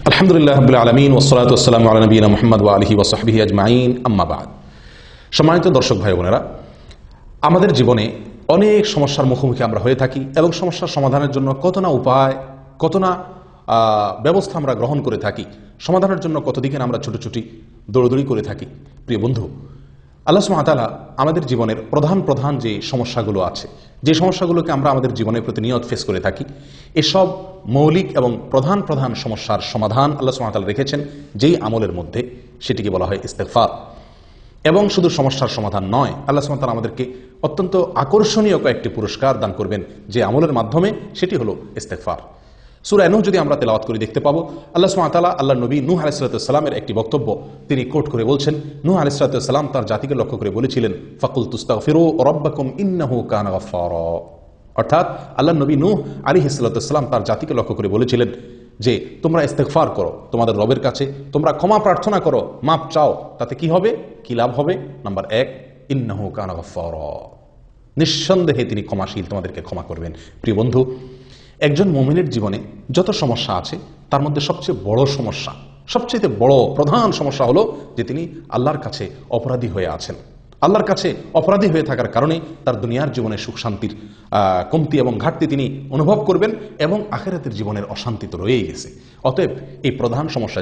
আলহামদুলিল্লাহ রাব্বিল আলামিন ওয়াসসালাতু ওয়াসসালামু আলা নবিয়িনা মুহাম্মদ ওয়া আলিহি ওয়া সাহবিহি আজমাইন, আম্মা বা'দ। সম্মানিত দর্শক ভাই বোনেরা, আমাদের জীবনে অনেক সমস্যার মুখোমুখি আমরা হয়ে থাকি এবং সমস্যার সমাধানের জন্য কত না উপায়, কত না ব্যবস্থা আমরা গ্রহণ করে থাকি। সমাধানের জন্য কত দিকে আমরা ছুটোছুটি দৌড়দৌড়ি করে থাকি। প্রিয় বন্ধু, আল্লাহ সুবহানাহু ওয়া তাআলা আমাদের জীবনের প্রধান যে সমস্যাগুলো আছে, যে সমস্যাগুলোকে আমরা আমাদের জীবনে প্রতিনিয়ত ফেস করে থাকি, এসব মৌলিক এবং প্রধান সমস্যার সমাধান আল্লাহ সুবহানাহু ওয়া তাআলা রেখেছেন যেই আমলের মধ্যে, সেটিকে বলা হয় ইস্তেগফার। এবং শুধু সমস্যার সমাধান নয়, আল্লাহ সুবহানাহু ওয়া তাআলা আমাদেরকে অত্যন্ত আকর্ষণীয় কয়েকটি পুরস্কার দান করবেন যে আমলের মাধ্যমে, সেটি হলো ইস্তেগফার। সূরা নূহ যদি আমরা তেলাওয়াত করে দেখতে পাবো, আল্লাহ সুবহানাহু ওয়া তাআলা আল্লাহর নবী নূহ আলাইহিস সালামের একটি বক্তব্য তিনি কোট করে বলছেন। নূহ আলাইহিস সালাম তার জাতিকে লক্ষ্য করে বলেছিলেন, ফাকুলতু ইস্তাগফিরু রাব্বাকুম ইন্নাহু কানা গাফফারা। অর্থাৎ আল্লাহর নবী নূহ আলাইহিস সালাম তার জাতিকে লক্ষ্য করে বলেছিলেন যে তোমরা ইস্তেগফার করো, তোমাদের রবের কাছে তোমরা ক্ষমা প্রার্থনা করো, মাপ চাও, তাতে কি হবে, কি লাভ হবে? নাম্বার 1, ইন্নাহু কানা গাফফারা, নিঃসন্দেহে তিনি ক্ষমাশীল, তোমাদেরকে ক্ষমা করবেন। প্রিয় বন্ধু, একজন মুমিনের জীবনে যত সমস্যা আছে তার মধ্যে সবচেয়ে বড় সমস্যা, সবচেয়ে বড় প্রধান সমস্যা হলো যে তিনি আল্লাহর কাছে অপরাধী হয়ে আছেন। আল্লাহর কাছে অপরাধী হয়ে থাকার কারণে তার দুনিয়ার জীবনে সুখ শান্তির কমতি এবং ঘাটতি তিনি অনুভব করবেন এবং আখিরাতের জীবনের অশান্তি তো রয়েই গেছে। অতএব এই প্রধান সমস্যা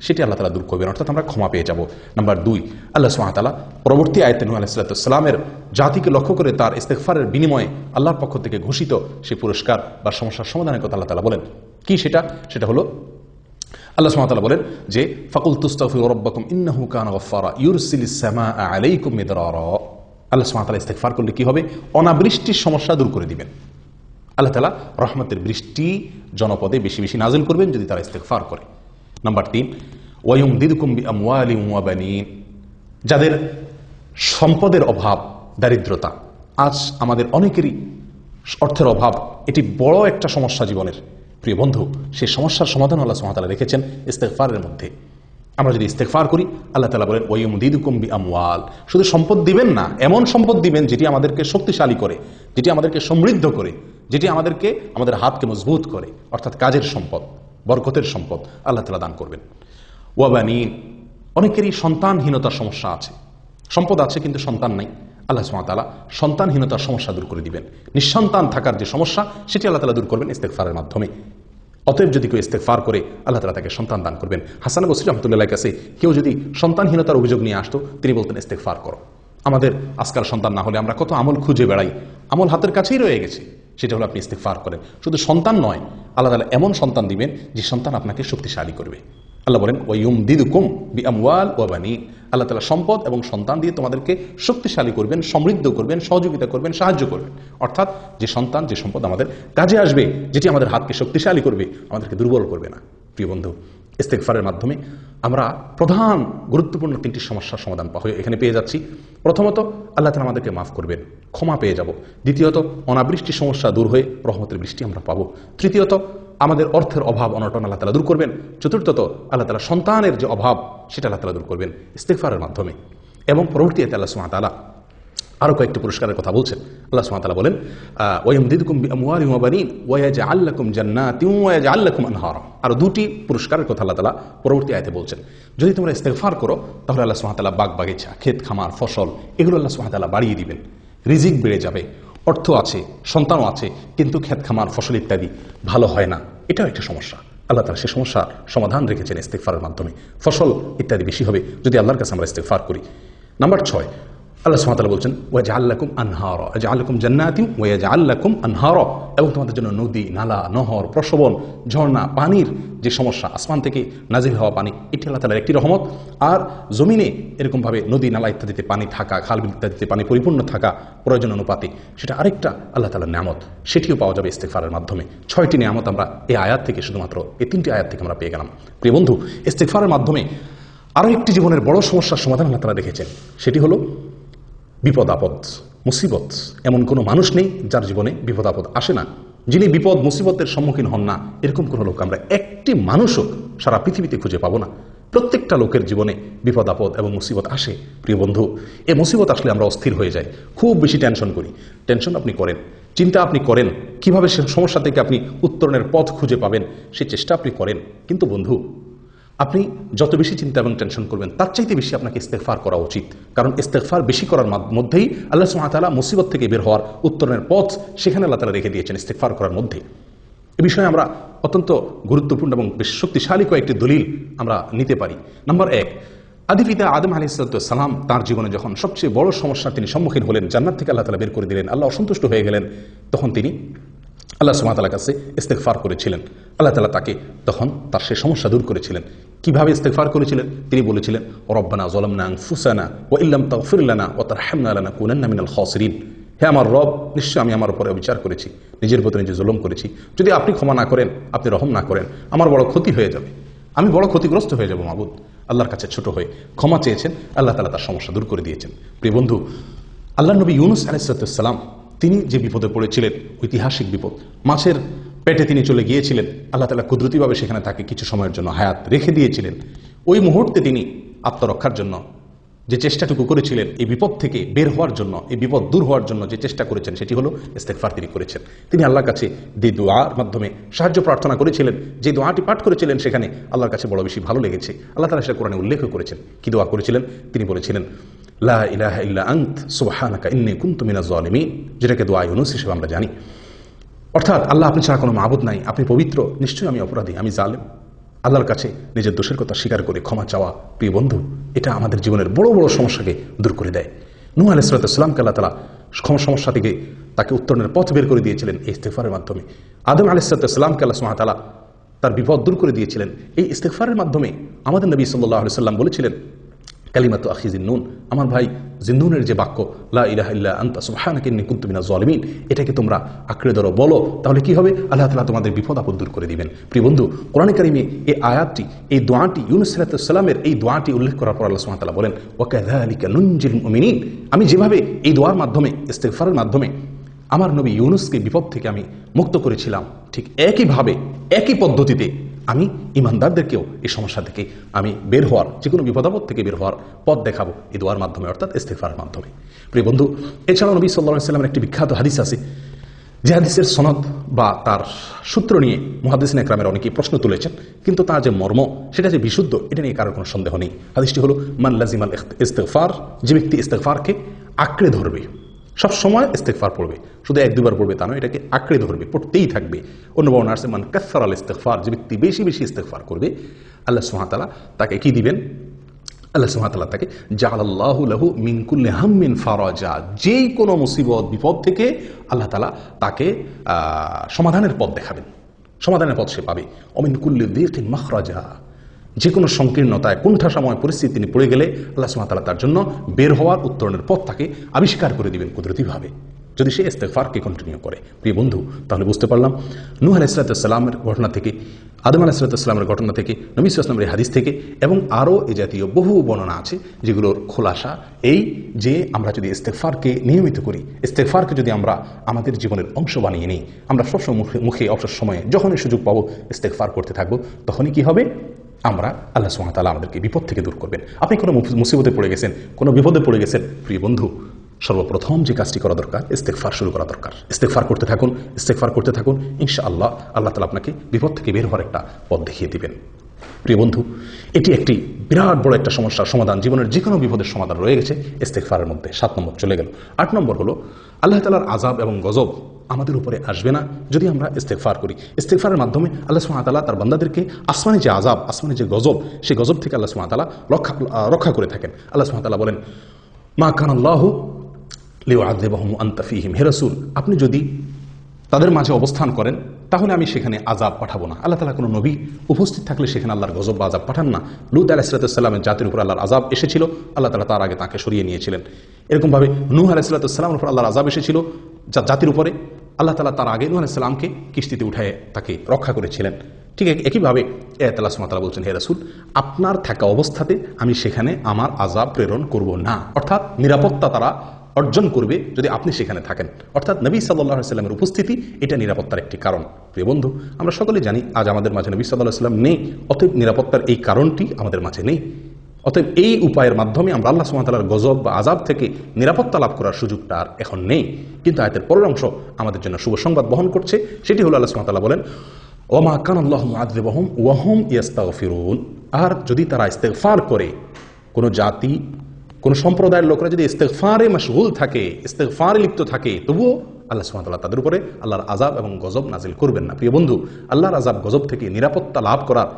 সেটি আল্লাহ তাআলা দূর করবেন, অর্থাৎ আমরা ক্ষমা পেয়ে যাব। নাম্বার 2, আল্লাহ সুবহানাহু ওয়া তাআলা পরবর্তী আয়াতে নূহ আলাইহিস সালামের জাতিকে লক্ষ্য করে তার ইস্তেগফারের বিনিময়ে আল্লাহর পক্ষ থেকে ঘোষিত সেই পুরস্কার বা সমস্যার সমাধানের কথা আল্লাহ তাআলা বলেন। কি সেটা হলো, আল্লাহ সুবহানাহু ওয়া তাআলা বলেন যে ফাকুলতু ইস্তাগফিরু রাব্বাকুম ইন্নাহু কানা গাফফারা ইউরসিলিস সামাআ আলাইকুম মিদরারা। আল্লাহ সুবহানাহু ওয়া তাআলা ইস্তেগফার করলে কি হবে? অনাবৃষ্টির সমস্যা দূর করে দিবেন। আল্লাহ তাআলা রহমতের বৃষ্টি জনপদে বেশি বেশি নাজিল করবেন যদি তারা ইস্তেগফার করে। নাম্বার 3, ওয়ায়ুমদিদকুম বিআমওয়ালিন ওয়া বানিন। যাদের সম্পদের অভাব, দারিদ্রতা, আজ আমাদের অনেকেরই অর্থের অভাব, এটি বড় একটা সমস্যা জীবনের। প্রিয় বন্ধু, সেই সমস্যার সমাধান আল্লাহ সুবহানাহু ওয়া তাআলা রেখেছেন ইস্তেগফারের মধ্যে। আমরা যদি ইস্তেগফার করি, আল্লাহ তাআলা বলেন ওয়ায়ুমদিদকুম বিআমওয়াল, শুধু সম্পদ দিবেন না, এমন সম্পদ দিবেন যেটি আমাদেরকে শক্তিশালী করে, যেটি আমাদেরকে সমৃদ্ধ করে, যেটি আমাদের হাতকে মজবুত করে, অর্থাৎ কাজের সম্পদ, বরকতের সম্পদ আল্লাহ তাআলা দান করবেন। ওয়া বানিন, অনেকেরই সন্তানহীনতার সমস্যা আছে, সম্পদ আছে কিন্তু সন্তান নাই। আল্লাহ সুবহানাহু ওয়া তাআলা সন্তানহীনতার সমস্যা দূর করে দিবেন। নিঃসন্তান থাকার যে সমস্যা, সেটি আল্লাহ তাআলা দূর করবেন ইস্তেগফারের মাধ্যমে। অতএব যদি কেউ ইস্তেগফার করে, আল্লাহ তাআলা তাকে সন্তান দান করবেন। হাসান বসরি রাহমাতুল্লাহর কাছে কেউ যদি সন্তানহীনতার অভিযোগ নিয়ে আসতো, তিনি বলতেন ইস্তেগফার করো। আমাদের আজকাল সন্তান না হলে আমরা কত আমল খুঁজে বেড়াই, আমল হাতের কাছেই রয়ে গেছে, সেটা হলো আপনি ইস্তেগফার করেন। শুধু সন্তান নয়, আল্লাহ তাআলা এমন সন্তান দিবেন যে সন্তান আপনাকে শক্তিশালী করবে। আল্লাহ বলেন ওয়ায়ুমদিদকুম বিআমওয়াল ওয়া বানিন, আল্লাহ তাআলা সম্পদ এবং সন্তান দিয়ে তোমাদেরকে শক্তিশালী করবেন, সমৃদ্ধ করবেন, সহযোগিতা করবেন, সাহায্য করবেন। অর্থাৎ যে সন্তান, যে সম্পদ আমাদের কাজে আসবে, যেটি আমাদের হাতকে শক্তিশালী করবে, আমাদেরকে দুর্বল করবে না। প্রিয় বন্ধু, ইস্তেগফারের মাধ্যমে আমরা প্রধান গুরুত্বপূর্ণ 3টি সমস্যার সমাধান এখানে পেয়ে যাচ্ছি। প্রথমত, আল্লাহ তাআলা আমাদেরকে মাফ করবেন, ক্ষমা পেয়ে যাব। দ্বিতীয়ত, অনাবৃষ্টি সমস্যা দূর হয়ে রহমতের বৃষ্টি আমরা পাবো। তৃতীয়ত, আমাদের অর্থের অভাব অনটন আল্লাহ তাআলা দূর করবেন। চতুর্থত, আল্লাহ তাআলা সন্তানের যে অভাব, সেটা আল্লাহ তাআলা দূর করবেন ইস্তেগফারের মাধ্যমে। এবং পরবর্তীতে আল্লাহ সুবহানাহু ওয়া তাআলা আরো কয়েকটি পুরস্কারের কথা বলছেন। আল্লাহ সুবহানাহু ওয়া তাআলা বলেন ওয়ায়ুমদিদকুম বিআমওয়ালিন ওয়া বানিন ওয়া ইয়াজআল লাকুম জান্নাতিন ওয়া ইয়াজআল লাকুম আনহারা। আরো 2টি পুরস্কারের কথা আল্লাহ তাআলা পরবর্তী আয়াতে বলছেন। যদি তোমরা ইস্তেগফার করো, তাহলে আল্লাহ সুবহানাহু ওয়া তাআলা বাগ বাগিচা, ক্ষেত খামার, ফসল, এগুলো আল্লাহ সুবহানাহু ওয়া তাআলা বাড়িয়ে দিবেন। রিজিক বেড়ে যাবে, অর্থ আছে, সন্তানও আছে, কিন্তু ক্ষেত খামার, ফসল ইত্যাদি ভালো হয় না, এটাও একটা সমস্যা। আল্লাহ তাআলা সেই সমস্যার সমাধান রেখেছেন ইস্তেগফারের মাধ্যমে। ফসল ইত্যাদি বেশি হবে যদি আল্লাহর কাছে আমরা ইস্তেগফার করি। নাম্বার 6, আল্লাহ সুবহানাহু ওয়া তাআলা বলছেন ওয়াজআল লাকুম আনহারা, আজআল লাকুম জান্নাতিন ওয়া ইয়াজআল লাকুম আনহারা, এবং তোমাদের জন্য নদী, নালা, নহর, প্রসবন, ঝর্ণা, পানির যে সমস্যা, আসমান থেকে নাজিল হওয়া পানি, এটি আল্লাহ তাআলার একটি রহমত। আর জমিনে এরকমভাবে নদী, নালা ইত্যাদিতে পানি থাকা, খাল বিল ইত্যাদিতে পানি পরিপূর্ণ থাকা প্রয়োজন অনুপাতে, সেটা আরেকটা আল্লাহ তাআলার নিয়ামত, সেটিও পাওয়া যাবে ইস্তেগফারের মাধ্যমে। 6টি নিয়ামত আমরা এই আয়াত থেকে, শুধুমাত্র এই 3টি আয়াত থেকে আমরা পেয়ে গেলাম। প্রিয় বন্ধু, ইস্তেগফারের মাধ্যমে আরো একটি জীবনের বড় সমস্যার সমাধান আল্লাহ তাআলা রেখেছেন, সেটি হলো বিপদ আপদ, মুসিবত। এমন কোনো মানুষ নেই যার জীবনে বিপদ আপদ আসে না, যিনি বিপদ মুসিবতের সম্মুখীন হন না। এরকম কোনো লোক আমরা একটি মানুষও সারা পৃথিবীতে খুঁজে পাবো না। প্রত্যেকটা লোকের জীবনে বিপদ আপদ এবং মুসিবত আসে। প্রিয় বন্ধু, এই মুসিবত আসলে আমরা অস্থির হয়ে যাই, খুব বেশি টেনশন করি। টেনশন আপনি করেন, চিন্তা আপনি করেন, কিভাবে সে সমস্যা থেকে আপনি উত্তরণের পথ খুঁজে পাবেন, সে চেষ্টা আপনি করেন। কিন্তু বন্ধু, আপনি যত বেশি চিন্তা এবং টেনশন করবেন তার চাইতে বেশি আপনাকে ইস্তেগফার করা উচিত, কারণ ইস্তেগফার বেশি করার মধ্যেই আল্লাহ সুবহানাহু ওয়া তাআলা মুসিবত থেকে বের হওয়ার উত্তরণের পথ সেখানে আল্লাহ তাআলা রেখে দিয়েছেন ইস্তেগফার করার মধ্যে। এ বিষয়ে আমরা অত্যন্ত গুরুত্বপূর্ণ এবং বেশ শক্তিশালী কয়েকটি দলিল আমরা নিতে পারি। নম্বর 1, আদিপিতা আদম আলাইহিস সালাম তার জীবনে যখন সবচেয়ে বড় সমস্যার তিনি সম্মুখীন হলেন, জান্নাত থেকে আল্লাহ তাআলা বের করে দিলেন, আল্লাহ অসন্তুষ্ট হয়ে গেলেন, তখন তিনি আল্লাহ সুবহানাহু ওয়া তাআলার কাছে ইস্তেগফার করেছিলেন। আল্লাহ তাআলা তাকে তখন তার সেই সমস্যা দূর করেছিলেন। কিভাবে ইস্তেগফার করেছিলেন? তিনি বলেছিলেন, রব্বানা যালামনা আনফুসানা ওয়া ইল্লাম তাগফির লানা ওয়া তারহামনা লানাকুনান্না মিনাল খাসিরিন। হে আমার রব, নিশ্চয় আমি আমার উপরে বিচার করেছি, নিজের প্রতি নিজে জুলুম করেছি। যদি আপনি ক্ষমা না করেন, আপনি রহম না করেন, আমার বড় ক্ষতি হয়ে যাবে, আমি বড় ক্ষতিগ্রস্ত হয়ে যাব মাবুদ। আল্লাহর কাছে ছোট হয়ে ক্ষমা চেয়েছেন, আল্লাহ তাআলা তার সমস্যা দূর করে দিয়েছেন। প্রিয় বন্ধু, আল্লাহ নবী ইউনুস আলাইহিস সালাম তিনি যে বিপদে পড়েছিলেন, ঐতিহাসিক বিপদ, মাছের পেটে তিনি চলে গিয়েছিলেন, আল্লাহ তাআলা কুদরতিভাবে সেখানে তাকে কিছু সময়ের জন্য হায়াত রেখে দিয়েছিলেন। ওই মুহূর্তে তিনি আত্মরক্ষার জন্য যে চেষ্টাটুকু করেছিলেন, এই বিপদ থেকে বের হওয়ার জন্য, এই বিপদ দূর হওয়ার জন্য যে চেষ্টা করেছেন, সেটি হলো ইস্তেগফার তিনি করেছেন। তিনি আল্লাহর কাছে যে দোয়ার মাধ্যমে সাহায্য প্রার্থনা করেছিলেন, যে দোয়াটি পাঠ করেছিলেন, সেখানে আল্লাহর কাছে বড় বেশি ভালো লেগেছে। আল্লাহ তাআলা সেটা কোরআনে উল্লেখ করেছেন। কি দোয়া করেছিলেন? তিনি বলেছিলেন, লা ইলাহা ইল্লা আনত সুবহানাকা ইন্নী কুনতু মিনাজ জালিমিন, যেটাকে দোয়া ইউনুস হিসেবে আমরা জানি। অর্থাৎ আল্লাহ, আপনি ছাড়া কোনো মাবুদ নাই, আপনি পবিত্র, নিশ্চয়ই আমি অপরাধী, আমি জালেম। আল্লাহর কাছে নিজের দোষের কথা স্বীকার করে ক্ষমা চাওয়া, প্রিয় বন্ধু, এটা আমাদের জীবনের বড় বড় সমস্যাকে দূর করে দেয়। নূহ আলাইহিস সালামকে আল্লাহ তাআলা সমস্যা থেকে তাকে উত্তরণের পথ বের করে দিয়েছিলেন এই ইস্তেগফারের মাধ্যমে। আদম আলাইহিস সালামকে আল্লাহ সুবহানাহু ওয়া তাআলা তার বিপদ দূর করে দিয়েছিলেন এই ইস্তেগফারের মাধ্যমে। আমাদের নবী সাল্লাল্লাহু আলাইহি সাল্লাম বলেছিলেন, কালিমাতু আখি জিন্নুন, আমার ভাই জিন্নুনের যে বাক্য, লা ইলাহা ইল্লা আনতা সুবহানাকা ইন্নী কুনতু মিনাজ জালিমিন, এটাকে তোমরা আঁকড়ে ধরো, বলো, তাহলে কি হবে? আল্লাহ তাআলা তোমাদের বিপদ আপদ দূর করে দিবেন। প্রিয় বন্ধু, কোরআনে কারিমে এই আয়াতটি, এই দোয়াটি, ইউনুস আলাইহিস সালামের এই দোয়াটি উল্লেখ করার পর আল্লাহ সুবহানাহু ওয়া তাআলা বলেন, ওয়া কাযালিকা নুনজিল মুমিনিন, আমি যেভাবে এই দোয়ার মাধ্যমে, ইস্তেগফারের মাধ্যমে আমার নবী ইউনুসকে বিপদ থেকে আমি মুক্ত করেছিলাম, ঠিক একইভাবে, একই পদ্ধতিতে আমি ইমানদারদেরকেও এই সমস্যা থেকে আমি বের হওয়ার, যে কোনো বিপদাপদ থেকে বের হওয়ার পথ দেখাবো এই দোয়ার মাধ্যমে, অর্থাৎ ইস্তেগফারের মাধ্যমে। প্রিয় বন্ধু, এছাড়াও নবী সাল্লাল্লাহু আলাইহি ওয়াসাল্লামের একটি বিখ্যাত হাদিস আছে, যে হাদিসের সনদ বা তার সূত্র নিয়ে মুহাদ্দিসিনে কেরামের অনেকেই প্রশ্ন তুলেছেন, কিন্তু তার যে মর্ম, সেটা যে বিশুদ্ধ, এটা নিয়ে কারোর কোনো সন্দেহ নেই। হাদিসটি হলো, মান লাজিমাল ইস্তেগফার, যে ব্যক্তি ইস্তেগফারকে আঁকড়ে ধরবে, সব সময় ইস্তেগফার পড়বে, শুধু এক দুবার পড়বে তা নয়, এটাকে আঁকড়ে ধরবে, পড়তেই থাকবে। অন্য বর্ণনা আছে, মান কাসসারাল ইস্তেগফার, যে ব্যক্তি বেশি বেশি ইস্তেগফার করবে, আল্লাহ সুবহানাহু ওয়া তাআলা তাকে কি দিবেন? আল্লাহ সুবহানাহু ওয়া তাআলা তাকে জাআলাল্লাহু লাহু মিন কুল্লি হাম্মিন ফারাজা, যেই কোনো মুসিবত বিপদ থেকে আল্লাহ তাআলা তাকে সমাধানের পথ দেখাবেন, সমাধানের পথ সে পাবে। অমিন কুল্লি যিকিন মাখরাজা, যে কোনো সংকীর্ণতায়, কুণ্ঠাসময় পরিস্থিতি তিনি পড়ে গেলে আল্লাহ সুবহানাহু ওয়া তাআলা তার জন্য বের হওয়ার, উত্তরণের পথ তাকে আবিষ্কার করে দিবেন কুদরতিভাবে, যদি সে ইস্তেগফারকে কন্টিনিউ করে। প্রিয় বন্ধু, তাহলে বুঝতে পারলাম নূহ আলাইহিস সালামের ঘটনা থেকে, আদম আলাইহিস সালামের ঘটনা থেকে, নবী সাল্লাল্লাহু আলাইহি ওয়াসাল্লামের হাদিস থেকে, এবং আরও এ জাতীয় বহু বর্ণনা আছে, যেগুলোর খোলাসা এই যে আমরা যদি ইস্তেগফারকে নিয়মিত করি, ইস্তেগফারকে যদি আমরা আমাদের জীবনের অংশ বানিয়ে নিই, আমরা সবসময় মুখে অবসর সময়ে যখনই সুযোগ পাবো ইস্তেগফার করতে থাকবো, তখনই কি হবে? আমরা, আল্লাহ সুবহানাহু ওয়া তাআলা আমাদেরকে বিপদ থেকে দূর করবেন। আপনি কোনো মুসিবতে পড়ে গেছেন, কোনো বিপদে পড়ে গেছেন, প্রিয় বন্ধু, সর্বপ্রথম যে কাজটি করা দরকার, ইস্তেগফার শুরু করা দরকার। ইস্তেগফার করতে থাকুন, ইস্তেগফার করতে থাকুন, ইনশাআল্লাহ আল্লাহ তাআলা আপনাকে বিপদ থেকে বের হওয়ার একটা পথ দেখিয়ে দিবেন। প্রিয় বন্ধু, এটি একটি বিরাট বড় একটা সমস্যার সমাধান, জীবনের যে কোনো বিপদের সমাধান রয়ে গেছে ইস্তেগফারের মধ্যে। 7 নম্বর চলে গেল। 8 নম্বর হলো, আল্লাহ তাআলার আযাব এবং গজব আমাদের উপরে আসবে না যদি আমরা ইস্তেগফার করি। ইস্তেগফারের মাধ্যমে আল্লাহ সুবহানাহু ওয়া তাআলা তার বান্দাদেরকে আসমানি যে আযাব, আসমানি যে গজব, সেই গজব থেকে আল্লাহ সুবহানাহু ওয়া তাআলা রক্ষা করে থাকেন। আল্লাহ সুবহানাহু ওয়া তাআলা বলেন, মা কানাল্লাহু লিউআযিবাহুম ওয়া আনতা ফীহিম, হে রাসূল, আপনি যদি তাদের মাঝে অবস্থান করেন তাহলে আমি সেখানে আযাব পাঠাবো না। আল্লাহ তাআলা কোনো নবী উপস্থিত থাকলে সেখানে আল্লাহর গজব বা আযাব পাঠান না। লূত আলাইহিস সালামের জাতির উপর আল্লাহর আযাব এসেছিল, আল্লাহ তাআলা তার আগে তাকে সরিয়ে নিয়েছিলেন। এরকমভাবে নূহ আলাইহিস সালামের উপর আল্লাহর আযাব এসেছিল জাতির উপরে, আল্লাহ তাআলা তার আগে নূহ আলাইহিস সালামকে কিস্তিতে উঠায় তাকে রক্ষা করেছিলেন। ঠিক একইভাবে আল্লাহ সুবহানাহু ওয়া তাআলা বলছেন, হে রাসূল, আপনার থাকা অবস্থাতে আমি সেখানে আমার আযাব প্রেরণ করব না। অর্থাৎ নিরাপত্তা তারা অর্জন করবে যদি আপনি সেখানে থাকেন। অর্থাৎ নবী সাল্লাল্লাহু আলাইহি ওয়াসাল্লামের উপস্থিতি এটা নিরাপত্তার একটি কারণ। প্রিয় বন্ধু, আমরা সকলেই জানি আজ আমাদের মাঝে নবী সাল্লাল্লাহু আলাইহি ওয়াসাল্লাম নেই, অতএব নিরাপত্তার এই কারণটি আমাদের মাঝে নেই। অতএব এই উপায়ের মাধ্যমে আমরা আল্লাহ সুবহানাহু ওয়া তাআলার গজব বা আযাব থেকে নিরাপত্তা লাভ করার সুযোগটা আর এখন নেই। কিন্তু আয়াতের পরের অংশ আমাদের জন্য শুভ সংবাদ বহন করছে, সেটি হলো আল্লাহ সুবহানাহু ওয়া তাআলা বলেন, ওয়া মা কানা আল্লাহু মুআযযিবাহুম ওয়া হুম ইস্তাগফিরুন, আর যদি তারা ইস্তেগফার করে, কোনো জাতি কোন সম্প্রদায়ের লোকরা যদি ইস্তেগফারে মশগুল থাকে, ইস্তেগফারে লিপ্ত থাকে, তবুও আল্লাহ সুবহানাহু ওয়া তাআলা তাদের উপরে আল্লাহর আযাব এবং গজব নাজিল করবেন না। প্রিয় বন্ধু, আল্লাহর আযাব গজব থেকে নিরাপত্তা লাভ করার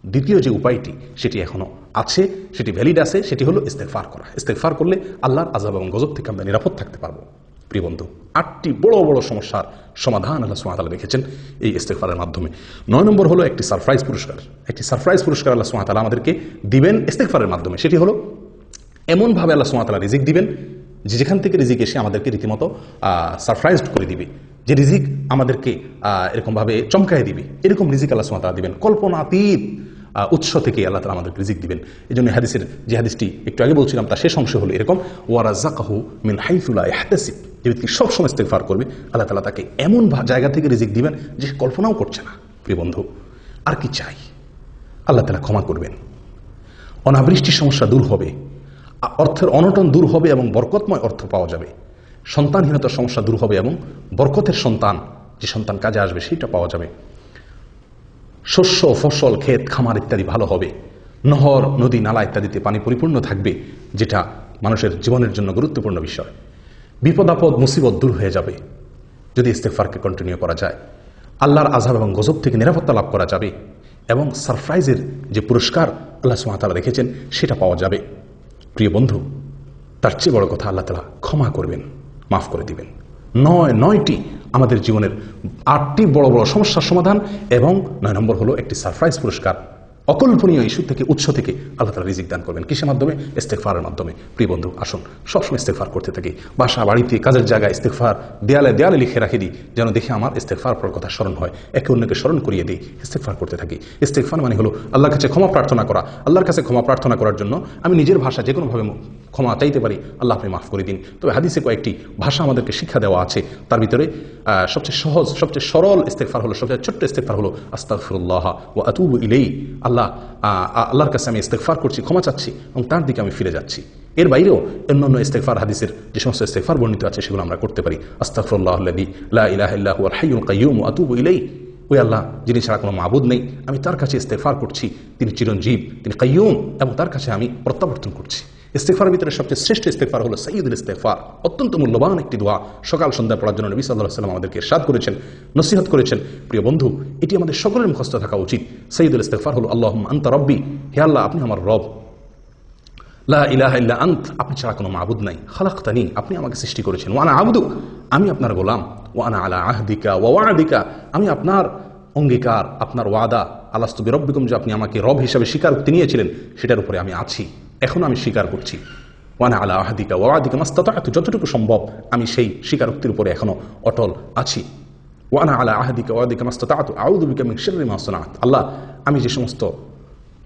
দ্বিতীয় যে উপায়টি সেটি এখনো আছে, সেটি ভ্যালিড আছে, সেটি হলো ইস্তেগফার করা। ইস্তেগফার করলে আল্লাহর আযাব এবং গজব থেকে আমরা নিরাপদ থাকতে পারবো। প্রিয় বন্ধু, 8টি বড় বড় সমস্যার সমাধান আল্লাহ সুবহানাহু ওয়া তাআলা রেখেছেন এই ইস্তেগফারের মাধ্যমে। 9 নম্বর হলো একটি সারপ্রাইজ পুরস্কার। একটি সারপ্রাইজ পুরস্কার আল্লাহ সুবহানাহু ওয়া তাআলা আমাদেরকে দিবেন ইস্তেগফারের মাধ্যমে। সেটি হলো এমনভাবে আল্লাহ সুবহানাহু ওয়া তাআলা রিজিক দিবেন যে যেখান থেকে রিজিক এসে আমাদেরকে রীতিমতো সারপ্রাইজড করে দিবে, যে রিজিক আমাদেরকে এরকমভাবে চমকায় দিবে, এরকম রিজিক আল্লাহ সুবহানাহু ওয়া তাআলা দিবেন। কল্পনাতীত উৎস থেকে আল্লাহ তাআলা আমাদেরকে রিজিক দিবেন। এই জন্য হাদিসের যে হাদিসটি একটু আগে বলছিলাম তার শেষ অংশ হলো এরকম, ওয়ারাযাকাহু মিন হাইসু লা ইয়াহতাসিব। যে ব্যক্তি সবসময় ইস্তেগফার করবে আল্লাহ তাআলা তাকে এমন জায়গা থেকে রিজিক দিবেন যে কল্পনাও করছে না। প্রিয় বন্ধু, আর কি চাই? আল্লাহ তাআলা ক্ষমা করবেন, অনাবৃষ্টির সমস্যা দূর হবে, অর্থের অনটন দূর হবে এবং বরকতময় অর্থ পাওয়া যাবে, সন্তানহীনতার সমস্যা দূর হবে এবং বরকতের সন্তান, যে সন্তান কাজে আসবে সেটা পাওয়া যাবে, শস্য ফসল ক্ষেত খামার ইত্যাদি ভালো হবে, নহর নদী নালা ইত্যাদিতে পানি পরিপূর্ণ থাকবে, যেটা মানুষের জীবনের জন্য গুরুত্বপূর্ণ বিষয়। বিপদ আপদ মুসিবত দূর হয়ে যাবে যদি ইস্তেগফারকে কন্টিনিউ করা যায়। আল্লাহর আযাব এবং গজব থেকে নিরাপত্তা লাভ করা যাবে এবং সারপ্রাইজের যে পুরস্কার আল্লাহ সুবহানাহু ওয়া তাআলা রেখেছেন সেটা পাওয়া যাবে। প্রিয় বন্ধু, তার চেয়ে বড় কথা আল্লাহ তাআলা ক্ষমা করবেন, মাফ করে দিবেন। 9টি আমাদের জীবনের 8টি বড় বড় সমস্যার সমাধান এবং 9 নম্বর হলো একটি সারপ্রাইজ পুরস্কার। অকল্পনীয় ইস্যু থেকে, উৎস থেকে আল্লাহ তাআলা রিজিক দান করবেন। কিসের মাধ্যমে? ইস্তেগফারের মাধ্যমে। প্রিয় বন্ধু, আসুন সবসময় ইস্তেগফার করতে থাকি। বাসা বাড়িতে কাজের জায়গায় ইস্তেগফার দেয়ালে দেয়ালে লিখে রাখে দিই, যেন দেখে আমার ইস্তেগফার করার কথা স্মরণ হয়, একে অন্যকে স্মরণ করিয়ে দিই, ইস্তেগফার করতে থাকি। ইস্তেগফার মানে হলো আল্লাহর কাছে ক্ষমা প্রার্থনা করা। আল্লাহর কাছে ক্ষমা প্রার্থনা করার জন্য আমি নিজের ভাষা যে কোনোভাবে ক্ষমা চাইতে পারি, আল্লাহ আপনি মাফ করে দিন। তবে হাদিসে কয়েকটি ভাষা আমাদেরকে শিক্ষা দেওয়া আছে, তার ভিতরে সবচেয়ে সহজ, সবচেয়ে সরল ইস্তেগফার হলো, সবচেয়ে ছোট্ট ইস্তেগফার হলো আস্তাগফিরুল্লাহ ওয়া আতুবু ইলাইহি। আল্লাহর কাছে আমি ইস্তেগফার করছি, ক্ষমা চাচ্ছি এবং তার দিকে আমি ফিরে যাচ্ছি। এর বাইরেও অন্যান্য ইস্তেগফার হাদিসের যে সমস্ত ইস্তেগফার বর্ণিত আছে সেগুলো আমরা করতে পারি। আস্তাগফিরুল্লাহাল্লাযী লা ইলাহা ইল্লা হুয়াল হাইয়ুল কাইয়্যুম ওয়া আতুবু ইলাইহি। ওই আল্লাহ যিনি ছাড়া কোনো মাবুদ নেই, আমি তার কাছে ইস্তেগফার করছি, তিনি চিরঞ্জীব, তিনি কাইয়্যুম, এবং তার কাছে আমি প্রত্যাবর্তন করছি। ইস্তেগফারের ভিতরে সবচেয়ে শ্রেষ্ঠ ইস্তেগফার হলো সাইয়্যিদুল ইস্তেগফার। অত্যন্ত মূল্যবান একটি দোয়া, সকাল সন্ধ্যা পড়ার জন্য নবী সাল্লাল্লাহু আলাইহি ওয়াসাল্লাম আমাদেরকে ইরশাদ করেছেন, নসিহত করেছেন। প্রিয় বন্ধু, এটি আমাদের সকলের মুখস্থ থাকা উচিত। সাইয়্যিদুল ইস্তেগফার হলো আল্লাহুম্মা আনতা রাব্বি, হে আল্লাহ আপনি আমার রব, লা ইলাহা ইল্লা আন্ত, আপনি ছাড়া কোনো মাবুদ নাই, খালাকতানি, আপনি আমাকে সৃষ্টি করেছেন, ওয়া আনা আবদুক, আমি আপনার গোলাম, ওয়া আনা আলা আহদিকা ওয়া ওয়া'দিকা, আমি আপনার অঙ্গীকার, আপনার ওয়াদা, আলাস্তু বিরব্বিকুম, যে আপনি আমাকে রব হিসেবে স্বীকারোক্তি নিয়েছিলেন সেটার উপরে আমি আছি, এখন আমি স্বীকার করছি। ওয়া আনা আলা আহদিকা ওয়া ওয়া'দিকা মাস্তাতা'তু, যতটুকু সম্ভব আমি সেই স্বীকারোক্তির উপরে এখনো অটল আছি। ওয়া আনা আলা আহদিকা ওয়া ওয়া'দিকা মাস্তাতা'তু আউযু বিকা মিন শাররি মা সানা'ত, আল্লাহ আমি যে সমস্ত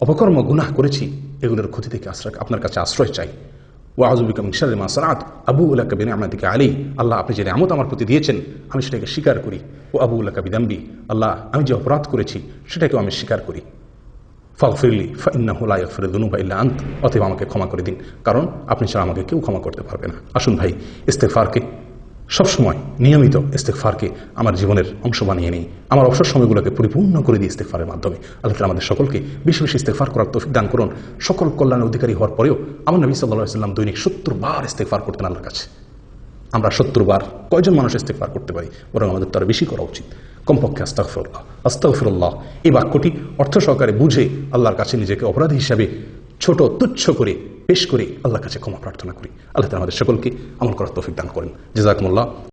অপকর্ম গুনাহ করেছি এগুলোর ক্ষতি থেকে আপনার কাছে আশ্রয় চাই। ওয়া আউযু বিকা মিন শাররি মা সানা'ত আবুউ লাকা বিনি'মাতিকা আলাইহি, আল্লাহ আপনি যে নিয়ামত আমার প্রতি দিয়েছেন আমি সেটাকে স্বীকার করি। ওয়া আবুউ লাকা বিযামবি, আল্লাহ আমি যে অপরাধ করেছি সেটাকেও আমি স্বীকার করি। ফাগফিরলি ফাইন্নাহু লা ইয়াগফিরু যুনুবা ইল্লা আন্ত, অতএব আমাকে ক্ষমা করে দিন, কারণ আপনি ছাড়া আমাকে কেউ ক্ষমা করতে পারবে না। আসুন ভাই, ইস্তেগফারকে সবসময় নিয়মিত ইস্তেগফারকে আমার জীবনের অংশ বানিয়ে নিই, আমার অবসর সময়গুলোকে পরিপূর্ণ করে দিই ইস্তেগফারের মাধ্যমে। আল্লাহ তাআলা আমাদের সকলকে বেশি বেশি ইস্তেগফার করার তৌফিক দান করুন। সকল কল্যাণের অধিকারী হওয়ার পরেও আমার নবী সাল্লাল্লাহু আলাইহি ওয়াসাল্লাম দৈনিক 70 বার ইস্তেগফার করতেন আল্লাহর কাছে। আমরা 70 বার কয়জন মানুষ ইস্তেগফার করতে পারি? বরং আমাদের তার বেশি করা উচিত। কমপক্ষে আস্তাগফিরুল্লাহ, আস্তাগফিরুল্লাহ এই বাক্যটি অর্থ সহকারে বুঝে আল্লাহর কাছে নিজেকে অপরাধী হিসাবে ছোট তুচ্ছ করে পেশ করে আল্লাহর কাছে ক্ষমা প্রার্থনা করি। আল্লাহ তাআলা আমাদের সকলকে আমল করার তৌফিক দান করেন। জাযাকুমুল্লাহ।